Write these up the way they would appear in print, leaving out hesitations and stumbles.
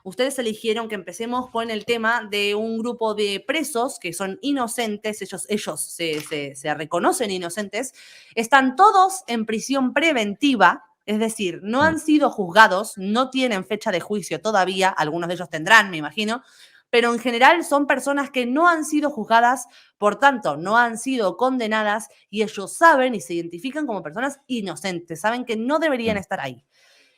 Ustedes eligieron que empecemos con el tema de un grupo de presos que son inocentes, ellos se reconocen inocentes, están todos en prisión preventiva, es decir, no han sido juzgados, no tienen fecha de juicio todavía, algunos de ellos tendrán, me imagino, pero en general son personas que no han sido juzgadas, por tanto, no han sido condenadas y ellos saben y se identifican como personas inocentes, saben que no deberían estar ahí.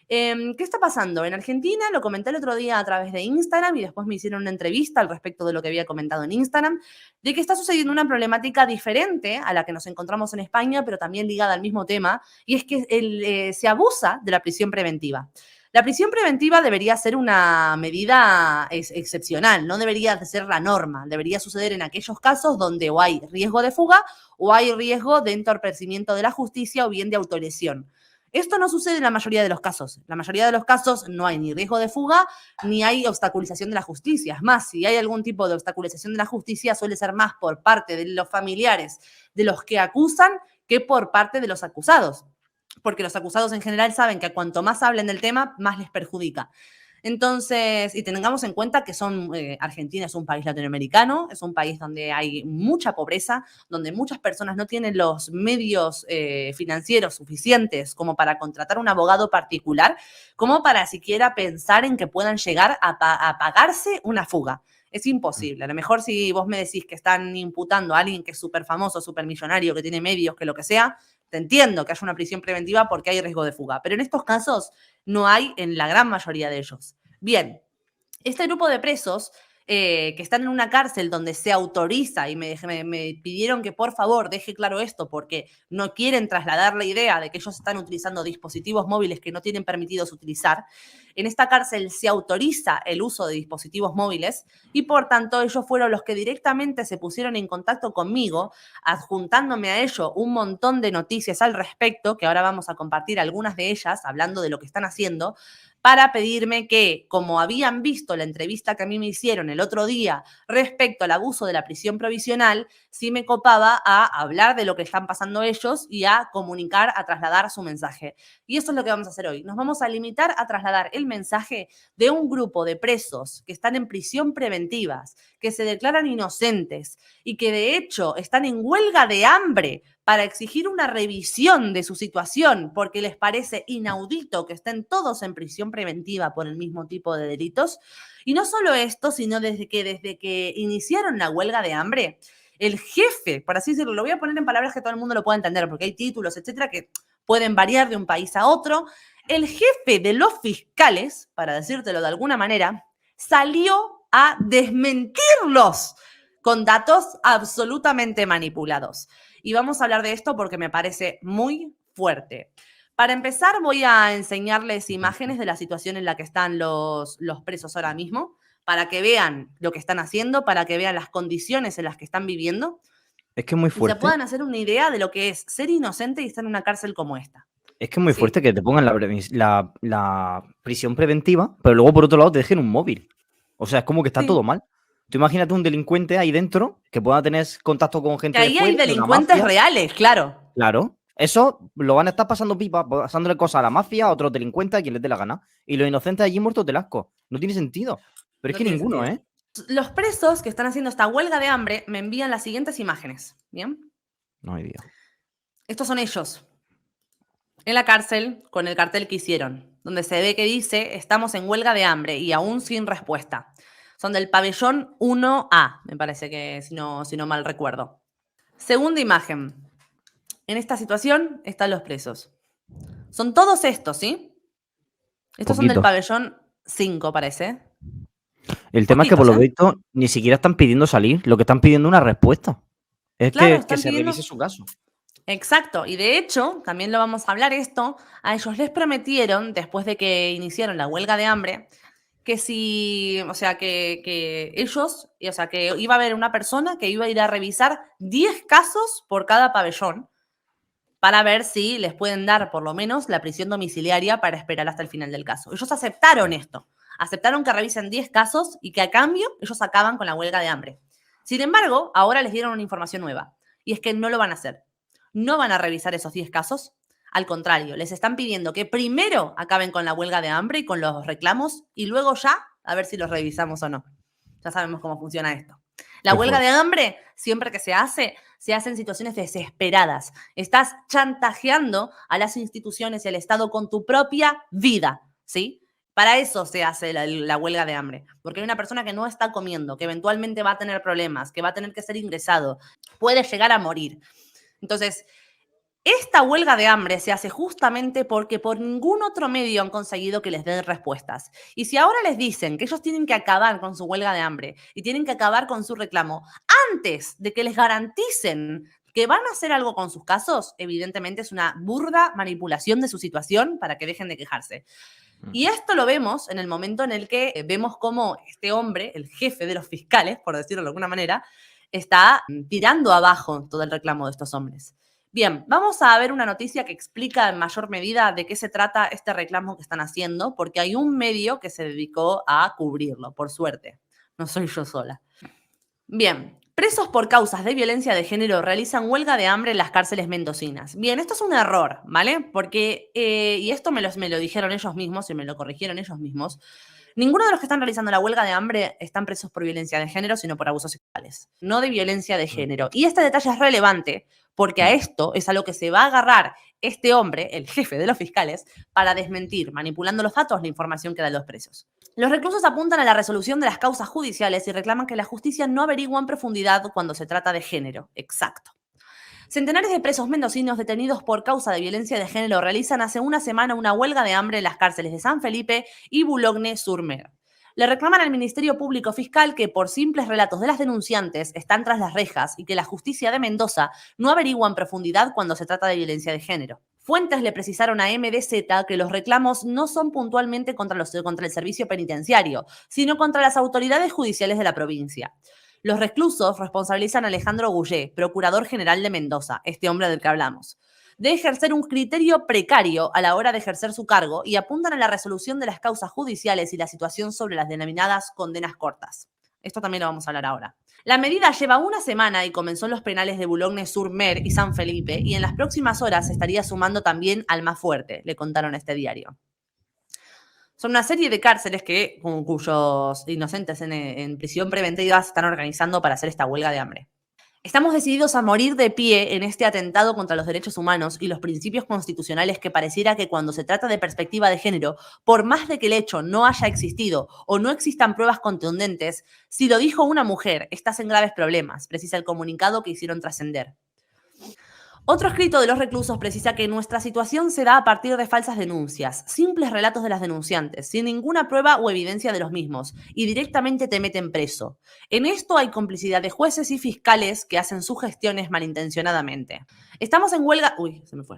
¿Qué está pasando? En Argentina, lo comenté el otro día a través de Instagram y después me hicieron una entrevista al respecto de lo que había comentado en Instagram, de que está sucediendo una problemática diferente a la que nos encontramos en España, pero también ligada al mismo tema, y es que se abusa de la prisión preventiva. La prisión preventiva debería ser una medida excepcional, no debería de ser la norma, debería suceder en aquellos casos donde o hay riesgo de fuga o hay riesgo de entorpecimiento de la justicia o bien de autolesión. Esto no sucede en la mayoría de los casos. En la mayoría de los casos no hay ni riesgo de fuga ni hay obstaculización de la justicia. Es más, si hay algún tipo de obstaculización de la justicia, suele ser más por parte de los familiares de los que acusan que por parte de los acusados. Porque los acusados en general saben que cuanto más hablen del tema, más les perjudica. Entonces, y tengamos en cuenta que Argentina es un país latinoamericano, es un país donde hay mucha pobreza, donde muchas personas no tienen los medios financieros suficientes como para contratar un abogado particular, como para siquiera pensar en que puedan llegar a pagarse una fuga. Es imposible. A lo mejor si vos me decís que están imputando a alguien que es súper famoso, súper millonario, que tiene medios, que lo que sea, te entiendo que haya una prisión preventiva porque hay riesgo de fuga. Pero en estos casos no hay en la gran mayoría de ellos. Bien, este grupo de presos que están en una cárcel donde se autoriza, y me pidieron que por favor deje claro esto porque no quieren trasladar la idea de que ellos están utilizando dispositivos móviles que no tienen permitidos utilizar. En esta cárcel se autoriza el uso de dispositivos móviles y por tanto ellos fueron los que directamente se pusieron en contacto conmigo, adjuntándome a ello un montón de noticias al respecto, que ahora vamos a compartir algunas de ellas, hablando de lo que están haciendo, para pedirme que, como habían visto la entrevista que a mí me hicieron el otro día respecto al abuso de la prisión provisional, sí me copaba a hablar de lo que están pasando ellos y a comunicar, a trasladar su mensaje. Y eso es lo que vamos a hacer hoy. Nos vamos a limitar a trasladar el mensaje de un grupo de presos que están en prisión preventivas, que se declaran inocentes y que de hecho están en huelga de hambre para exigir una revisión de su situación porque les parece inaudito que estén todos en prisión preventiva por el mismo tipo de delitos. Y no solo esto, sino desde que iniciaron la huelga de hambre, el jefe, por así decirlo, lo voy a poner en palabras que todo el mundo lo pueda entender porque hay títulos, etcétera, que pueden variar de un país a otro. El jefe de los fiscales, para decírtelo de alguna manera, salió a desmentirlos con datos absolutamente manipulados. Y vamos a hablar de esto porque me parece muy fuerte. Para empezar, voy a enseñarles imágenes de la situación en la que están los presos ahora mismo, para que vean lo que están haciendo, para que vean las condiciones en las que están viviendo. Es que es muy Y se fuerte. puedan hacer una idea de lo que es ser inocente y estar en una cárcel como esta. Es que es muy ¿Sí? fuerte que te pongan la prisión preventiva, pero luego por otro lado te dejen un móvil. O sea, es como que está Sí. todo mal. Tú imagínate un delincuente ahí dentro que pueda tener contacto con gente Que ahí de hay fuera, de una delincuentes mafia. reales, claro. Claro. Eso lo van a estar pasando pipa, pasándole cosas a la mafia, a otros delincuentes, a quien les dé la gana. Y los inocentes allí muertos del asco. No tiene sentido. Pero es No que tiene ninguno, sentido. ¿eh? Los presos que están haciendo esta huelga de hambre me envían las siguientes imágenes. ¿Bien? No hay Dios. Estos son ellos en la cárcel con el cartel que hicieron, donde se ve que dice estamos en huelga de hambre y aún sin respuesta. Son del pabellón 1A, me parece que si no mal recuerdo. Segunda imagen. En esta situación están los presos. Son todos estos, ¿sí? Estos son del Poquito. pabellón 5, parece. El tema es que por Poquitos, lo ¿eh? visto ni siquiera están pidiendo salir, lo que están pidiendo es una respuesta. Es Claro, que están se pidiendo. revise su caso. Exacto, y de hecho, también lo vamos a hablar esto, a ellos les prometieron, después de que iniciaron la huelga de hambre, que si, o sea, que ellos, o sea, que iba a haber una persona que iba a ir a revisar 10 casos por cada pabellón para ver si les pueden dar por lo menos la prisión domiciliaria para esperar hasta el final del caso. Ellos aceptaron esto, aceptaron que revisen 10 casos y que a cambio ellos acaban con la huelga de hambre. Sin embargo, ahora les dieron una información nueva, y es que no lo van a hacer. No van a revisar esos 10 casos. Al contrario, les están pidiendo que primero acaben con la huelga de hambre y con los reclamos y luego ya A ver si los revisamos o no. Ya sabemos cómo funciona esto. La Qué huelga de fuerte. hambre, siempre que se hace en situaciones desesperadas. Estás chantajeando a las instituciones y al Estado con tu propia vida, ¿sí? Para eso se hace la huelga de hambre, porque hay una persona que no está comiendo, que eventualmente va a tener problemas, que va a tener que ser ingresado, puede llegar a morir. Entonces, esta huelga de hambre se hace justamente porque por ningún otro medio han conseguido que les den respuestas. Y si ahora les dicen que ellos tienen que acabar con su huelga de hambre y tienen que acabar con su reclamo antes de que les garanticen que van a hacer algo con sus casos, evidentemente es una burda manipulación de su situación para que dejen de quejarse. Y esto lo vemos en el momento en el que vemos cómo este hombre, el jefe de los fiscales, por decirlo de alguna manera, está tirando abajo todo el reclamo de estos hombres. Bien, vamos a ver una noticia que explica en mayor medida de qué se trata este reclamo que están haciendo, porque hay un medio que se dedicó a cubrirlo, por suerte. No soy yo sola. Bien, presos por causas de violencia de género realizan huelga de hambre en las cárceles mendocinas. Bien, esto es un error, ¿vale? Porque, y esto me lo dijeron ellos mismos y me lo corrigieron ellos mismos, ninguno de los que están realizando la huelga de hambre están presos por violencia de género, sino por abusos sexuales, no de violencia de género. Y este detalle es relevante porque a esto es a lo que se va a agarrar este hombre, el jefe de los fiscales, para desmentir, manipulando los datos, la información que dan los presos. Los reclusos apuntan a la resolución de las causas judiciales y reclaman que la justicia no averigua en profundidad cuando se trata de género. Exacto. Centenares de presos mendocinos detenidos por causa de violencia de género realizan hace una semana una huelga de hambre en las cárceles de San Felipe y Boulogne-sur-Mer. Le reclaman al Ministerio Público Fiscal que por simples relatos de las denunciantes están tras las rejas y que la justicia de Mendoza no averigua en profundidad cuando se trata de violencia de género. Fuentes le precisaron a MDZ que los reclamos no son puntualmente contra el servicio penitenciario, sino contra las autoridades judiciales de la provincia. Los reclusos responsabilizan a Alejandro Goulet, procurador general de Mendoza, este hombre del que hablamos, de ejercer un criterio precario a la hora de ejercer su cargo y apuntan a la resolución de las causas judiciales y la situación sobre las denominadas condenas cortas. Esto también lo vamos a hablar ahora. La medida lleva una semana y comenzó en los penales de Boulogne-sur-Mer y San Felipe y en las próximas horas se estaría sumando también al más fuerte, le contaron a este diario. Son una serie de cárceles cuyos inocentes en prisión preventiva se están organizando para hacer esta huelga de hambre. Estamos decididos a morir de pie en este atentado contra los derechos humanos y los principios constitucionales que pareciera que cuando se trata de perspectiva de género, por más de que el hecho no haya existido o no existan pruebas contundentes, si lo dijo una mujer, estás en graves problemas, precisa el comunicado que hicieron trascender. Otro escrito de los reclusos precisa que nuestra situación se da a partir de falsas denuncias, simples relatos de las denunciantes, sin ninguna prueba o evidencia de los mismos, y directamente te meten preso. En esto hay complicidad de jueces y fiscales que hacen sus gestiones malintencionadamente. Estamos en huelga... Uy, se me fue.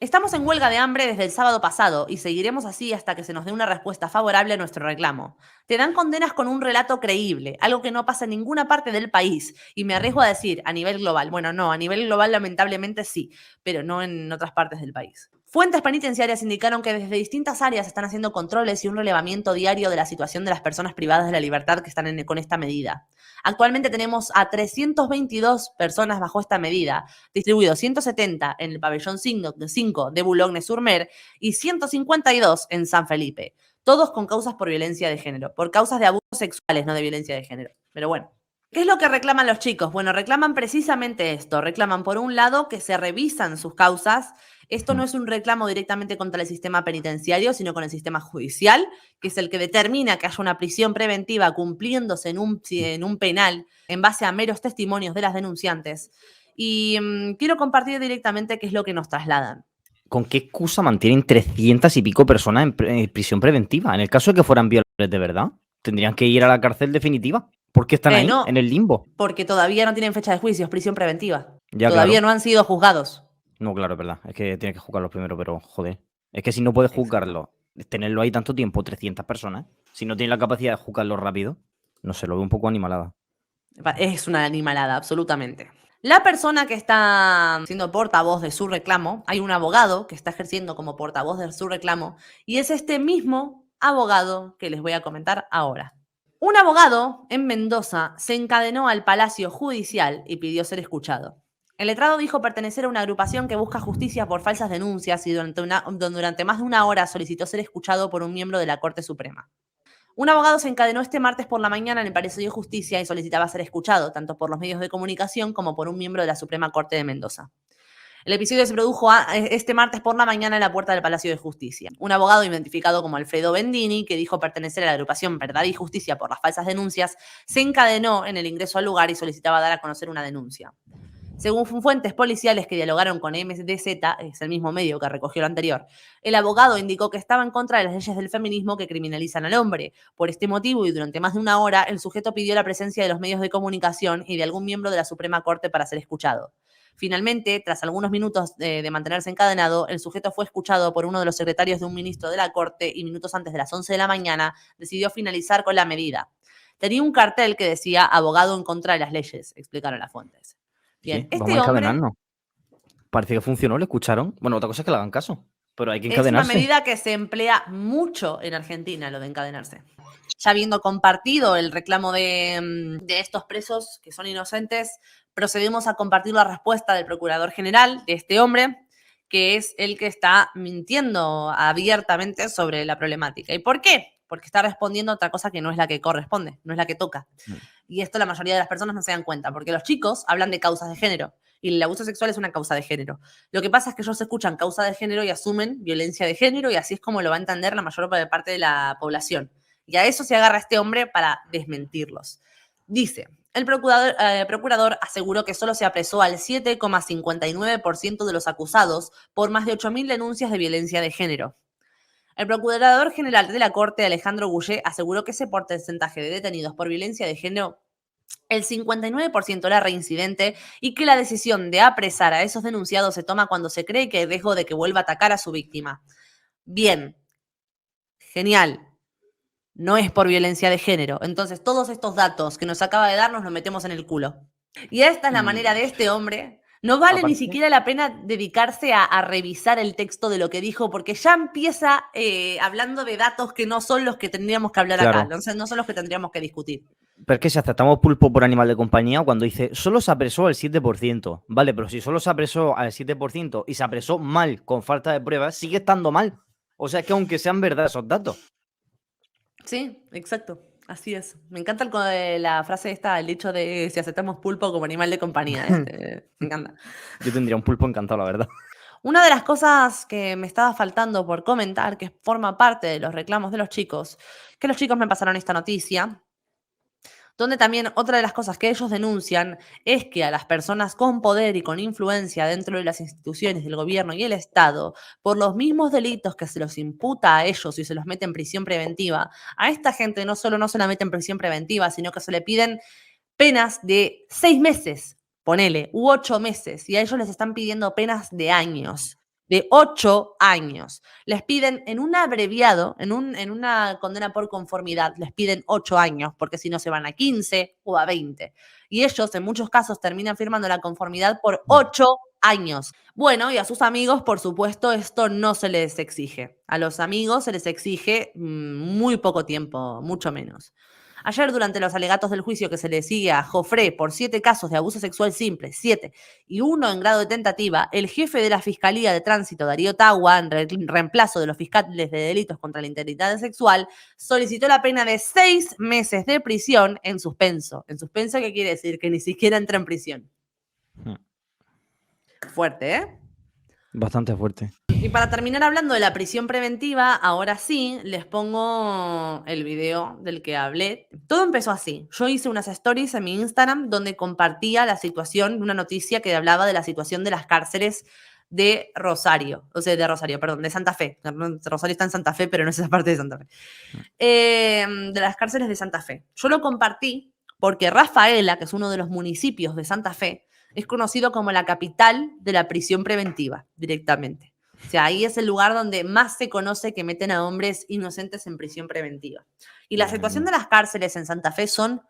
Estamos en huelga de hambre desde el sábado pasado y seguiremos así hasta que se nos dé una respuesta favorable a nuestro reclamo. Te dan condenas con un relato creíble, algo que no pasa en ninguna parte del país, y me arriesgo a decir a nivel global. Bueno, no, a nivel global lamentablemente sí, pero no en otras partes del país. Fuentes penitenciarias indicaron que desde distintas áreas están haciendo controles y un relevamiento diario de la situación de las personas privadas de la libertad que están con esta medida. Actualmente tenemos a 322 personas bajo esta medida, distribuidos 170 en el pabellón 5 de Boulogne-sur-Mer y 152 en San Felipe, todos con causas por violencia de género, por causas de abusos sexuales, no de violencia de género. Pero bueno. ¿Qué es lo que reclaman los chicos? Bueno, reclaman precisamente esto. Reclaman, por un lado, que se revisan sus causas. Esto no es un reclamo directamente contra el sistema penitenciario, sino con el sistema judicial, que es el que determina que haya una prisión preventiva cumpliéndose en un penal en base a meros testimonios de las denunciantes. Y quiero compartir directamente qué es lo que nos trasladan. ¿Con qué excusa mantienen 300 y pico personas en prisión preventiva? En el caso de que fueran violadores de verdad, tendrían que ir a la cárcel definitiva. ¿Por qué están ahí, No, en el limbo? porque todavía no tienen fecha de juicio, es prisión preventiva. Ya, Todavía claro. no han sido juzgados. No, claro, es verdad. Es que tiene que juzgarlos primero, pero joder. Es que si no puedes juzgarlo, tenerlo ahí tanto tiempo, 300 personas, si no tienes la capacidad de juzgarlo rápido, no sé, lo veo un poco animalada. Es una animalada, absolutamente. La persona que está siendo portavoz de su reclamo, hay un abogado que está ejerciendo como portavoz de su reclamo, y es este mismo abogado que les voy a comentar ahora. Un abogado en Mendoza se encadenó al Palacio Judicial y pidió ser escuchado. El letrado dijo pertenecer a una agrupación que busca justicia por falsas denuncias y durante más de una hora solicitó ser escuchado por un miembro de la Corte Suprema. Un abogado se encadenó este martes por la mañana en el Palacio de Justicia y solicitaba ser escuchado, tanto por los medios de comunicación como por un miembro de la Suprema Corte de Mendoza. El episodio se produjo este martes por la mañana en la puerta del Palacio de Justicia. Un abogado identificado como Alfredo Bendini, que dijo pertenecer a la agrupación Verdad y Justicia por las falsas denuncias, se encadenó en el ingreso al lugar y solicitaba dar a conocer una denuncia. Según fuentes policiales que dialogaron con MDZ, es el mismo medio que recogió lo anterior, el abogado indicó que estaba en contra de las leyes del feminismo que criminalizan al hombre. Por este motivo y durante más de una hora, el sujeto pidió la presencia de los medios de comunicación y de algún miembro de la Suprema Corte para ser escuchado. Finalmente, tras algunos minutos de mantenerse encadenado, el sujeto fue escuchado por uno de los secretarios de un ministro de la Corte y minutos antes de las 11 de la mañana decidió finalizar con la medida. Tenía un cartel que decía abogado en contra de las leyes, explicaron las fuentes. Bien, Sí, vamos a encadenarnos. Parece que funcionó, le escucharon. Bueno, otra cosa es que le hagan caso, pero hay que encadenarse. Es una medida que se emplea mucho en Argentina, lo de encadenarse. Ya habiendo compartido el reclamo de estos presos que son inocentes, procedemos a compartir la respuesta del procurador general de este hombre, que es el que está mintiendo abiertamente sobre la problemática. ¿Y por qué? Porque está respondiendo a otra cosa que no es la que corresponde, no es la que toca. Y esto la mayoría de las personas no se dan cuenta, porque los chicos hablan de causas de género, y el abuso sexual es una causa de género. Lo que pasa es que ellos escuchan causa de género y asumen violencia de género, y así es como lo va a entender la mayor parte de la población. Y a eso se agarra este hombre para desmentirlos. Dice, el procurador aseguró que solo se apresó al 7,59% de los acusados por más de 8.000 denuncias de violencia de género. El procurador general de la Corte, Alejandro Goulet, aseguró que ese porcentaje de detenidos por violencia de género, el 59% era reincidente y que la decisión de apresar a esos denunciados se toma cuando se cree que hay riesgo de que vuelva a atacar a su víctima. Bien, genial. No es por violencia de género. Entonces, todos estos datos que nos acaba de dar nos los metemos en el culo. Y esta es la manera de este hombre. No vale ni siquiera la pena dedicarse a revisar el texto de lo que dijo, porque ya empieza hablando de datos que no son los que tendríamos que hablar acá, no son los que tendríamos que discutir. Pero es que si aceptamos pulpo por animal de compañía, cuando dice solo se apresó al 7%, vale, pero si solo se apresó al 7% y se apresó mal, con falta de pruebas, sigue estando mal. O sea, que aunque sean verdad esos datos. Sí, exacto. Así es. Me encanta la frase esta, el dicho de si aceptamos pulpo como animal de compañía. Me encanta. Yo tendría un pulpo encantado, la verdad. Una de las cosas que me estaba faltando por comentar, que forma parte de los reclamos de los chicos, que los chicos me pasaron esta noticia, donde también otra de las cosas que ellos denuncian es que a las personas con poder y con influencia dentro de las instituciones del gobierno y el Estado, por los mismos delitos que se los imputa a ellos y se los mete en prisión preventiva, a esta gente no solo no se la mete en prisión preventiva, sino que se le piden penas de 6 meses, ponele, u 8 meses, y a ellos les están pidiendo penas de años. De 8 años. Les piden en un abreviado, en una condena por conformidad, les piden 8 años, porque si no se van a 15 o a 20. Y ellos en muchos casos terminan firmando la conformidad por 8 años. Bueno, y a sus amigos, por supuesto, esto no se les exige. A los amigos se les exige muy poco tiempo, mucho menos. Ayer, durante los alegatos del juicio que se le sigue a Jofré por 7 casos de abuso sexual simple, 7, y 1 en grado de tentativa, el jefe de la Fiscalía de Tránsito, Darío Tagua, en reemplazo de los fiscales de delitos contra la integridad sexual, solicitó la pena de 6 meses de prisión en suspenso. ¿En suspenso qué quiere decir? Que ni siquiera entra en prisión. Fuerte, ¿eh? Bastante fuerte. Y para terminar hablando de la prisión preventiva, ahora sí, les pongo el video del que hablé. Todo empezó así. Yo hice unas stories en mi Instagram donde compartía la situación, una noticia que hablaba de la situación de las cárceles de Rosario. O sea, de Santa Fe. Rosario está en Santa Fe, pero no es esa parte de Santa Fe. De las cárceles de Santa Fe. Yo lo compartí porque Rafaela, que es uno de los municipios de Santa Fe, es conocido como la capital de la prisión preventiva, directamente. O sea, ahí es el lugar donde más se conoce que meten a hombres inocentes en prisión preventiva. Y la situación de las cárceles en Santa Fe son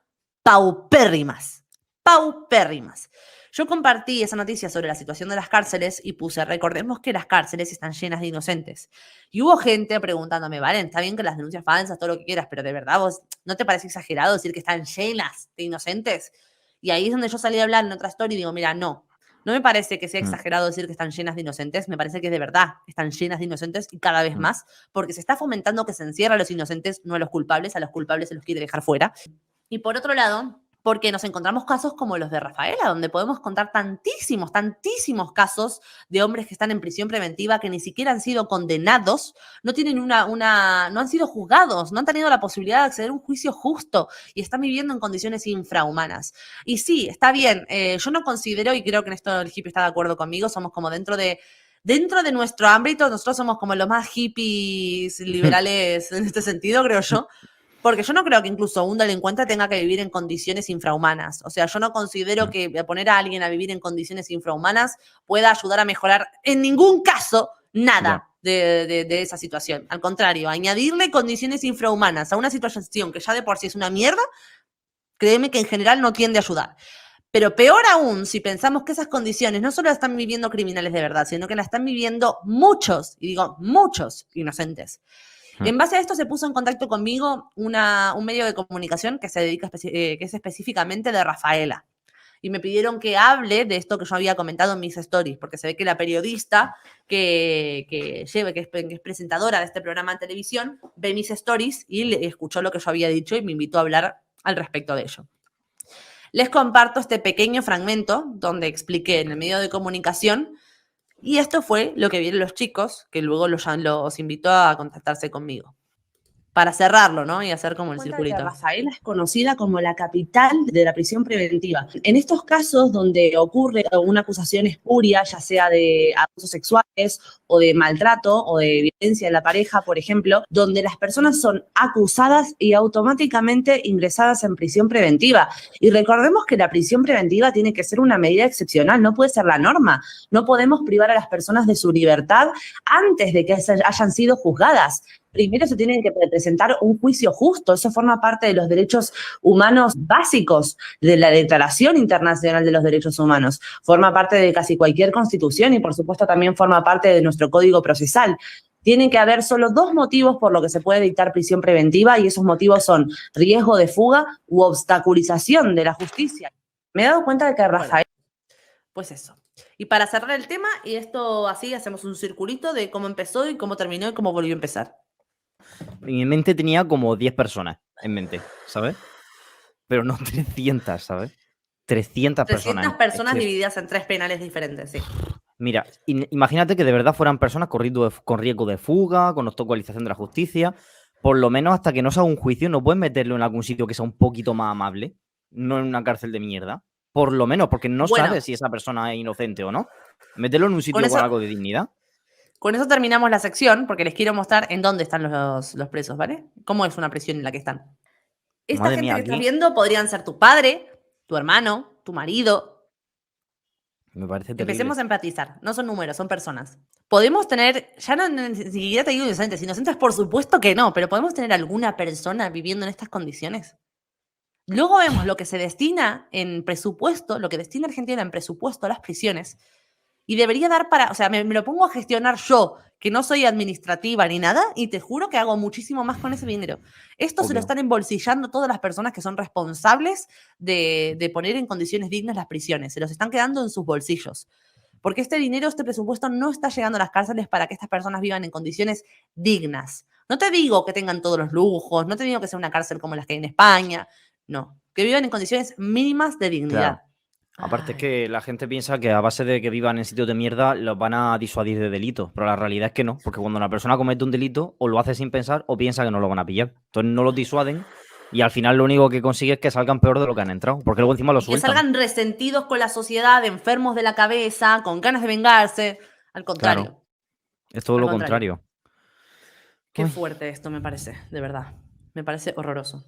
paupérrimas. Paupérrimas. Yo compartí esa noticia sobre la situación de las cárceles y puse, recordemos que las cárceles están llenas de inocentes. Y hubo gente preguntándome, vale, está bien que las denuncias falsas, todo lo que quieras, pero de verdad, ¿vos no te parece exagerado decir que están llenas de inocentes? Y ahí es donde yo salí a hablar en otra story y digo, mira, no. No me parece que sea Mm. exagerado decir que están llenas de inocentes, me parece que de verdad están llenas de inocentes y cada vez más, porque se está fomentando que se encierra a los inocentes, no a los culpables se los quiere dejar fuera. Y por otro lado, porque nos encontramos casos como los de Rafaela, donde podemos contar tantísimos, tantísimos casos de hombres que están en prisión preventiva que ni siquiera han sido condenados, no tienen no han sido juzgados, no han tenido la posibilidad de acceder a un juicio justo y están viviendo en condiciones infrahumanas. Y sí, está bien, yo no considero, y creo que en esto el hippie está de acuerdo conmigo, somos como dentro de nuestro ámbito, nosotros somos como los más hippies liberales en este sentido, creo yo. Porque yo no creo que incluso un delincuente tenga que vivir en condiciones infrahumanas. O sea, yo no considero que poner a alguien a vivir en condiciones infrahumanas pueda ayudar a mejorar en ningún caso nada de esa situación. Al contrario, añadirle condiciones infrahumanas a una situación que ya de por sí es una mierda, créeme que en general no tiende a ayudar. Pero peor aún, si pensamos que esas condiciones no solo las están viviendo criminales de verdad, sino que las están viviendo muchos, y digo muchos inocentes. En base a esto se puso en contacto conmigo un medio de comunicación que se dedica que es específicamente de Rafaela. Y me pidieron que hable de esto que yo había comentado en mis stories, porque se ve que la periodista que es presentadora de este programa en televisión, ve mis stories y escuchó lo que yo había dicho y me invitó a hablar al respecto de ello. Les comparto este pequeño fragmento donde expliqué en el medio de comunicación. Y esto fue lo que vieron los chicos, que luego los invitó a contactarse conmigo. Para cerrarlo, ¿no? Y hacer como el circulito. Rafaela es conocida como la capital de la prisión preventiva. En estos casos donde ocurre una acusación espuria, ya sea de abusos sexuales o de maltrato o de violencia en la pareja, por ejemplo, donde las personas son acusadas y automáticamente ingresadas en prisión preventiva. Y recordemos que la prisión preventiva tiene que ser una medida excepcional, no puede ser la norma. No podemos privar a las personas de su libertad antes de que hayan sido juzgadas. Primero se tiene que presentar un juicio justo, eso forma parte de los derechos humanos básicos de la Declaración Internacional de los Derechos Humanos, forma parte de casi cualquier constitución y por supuesto también forma parte de nuestro Código Procesal. Tiene que haber solo 2 motivos por los que se puede dictar prisión preventiva y esos motivos son riesgo de fuga u obstaculización de la justicia. Me he dado cuenta de que Rafael... Pues eso. Y para cerrar el tema, y esto así hacemos un circulito de cómo empezó y cómo terminó y cómo volvió a empezar. En mi mente tenía como 10 personas en mente, ¿sabes? Pero no 300, ¿sabes? 300 personas. 300 personas divididas en 3 penales diferentes, sí. Mira, imagínate que de verdad fueran personas con riesgo de fuga, con obstaculización de la justicia. Por lo menos hasta que no se haga un juicio, no puedes meterlo en algún sitio que sea un poquito más amable, no en una cárcel de mierda. Por lo menos, porque no sabes si esa persona es inocente o no. Meterlo en un sitio con algo de dignidad. Con eso terminamos la sección, porque les quiero mostrar en dónde están los presos, ¿vale? ¿Cómo es una prisión en la que están? Esta Madre gente mía, que estás viendo podrían ser tu padre, tu hermano, tu marido. Me parece terrible. Empecemos a empatizar. No son números, son personas. Podemos tener, ya no ni siquiera te digo inocentes. Inocentes por supuesto que no, pero podemos tener alguna persona viviendo en estas condiciones. Luego vemos lo que se destina en presupuesto, lo que destina Argentina en presupuesto a las prisiones. Y debería dar para, o sea, me lo pongo a gestionar yo, que no soy administrativa ni nada, y te juro que hago muchísimo más con ese dinero. Esto se lo están embolsillando todas las personas que son responsables de poner en condiciones dignas las prisiones. Se los están quedando en sus bolsillos. Porque este dinero, este presupuesto no está llegando a las cárceles para que estas personas vivan en condiciones dignas. No te digo que tengan todos los lujos, no te digo que sea una cárcel como las que hay en España, no. Que vivan en condiciones mínimas de dignidad. Claro. Aparte es que la gente piensa que a base de que vivan en sitios de mierda los van a disuadir de delitos, pero la realidad es que no, porque cuando una persona comete un delito o lo hace sin pensar o piensa que no lo van a pillar. Entonces no los disuaden y al final lo único que consigue es que salgan peor de lo que han entrado, porque luego encima lo sueltan. Que salgan resentidos con la sociedad, enfermos de la cabeza, con ganas de vengarse. Al contrario. Claro. Es todo lo contrario. Qué fuerte esto me parece, de verdad. Me parece horroroso.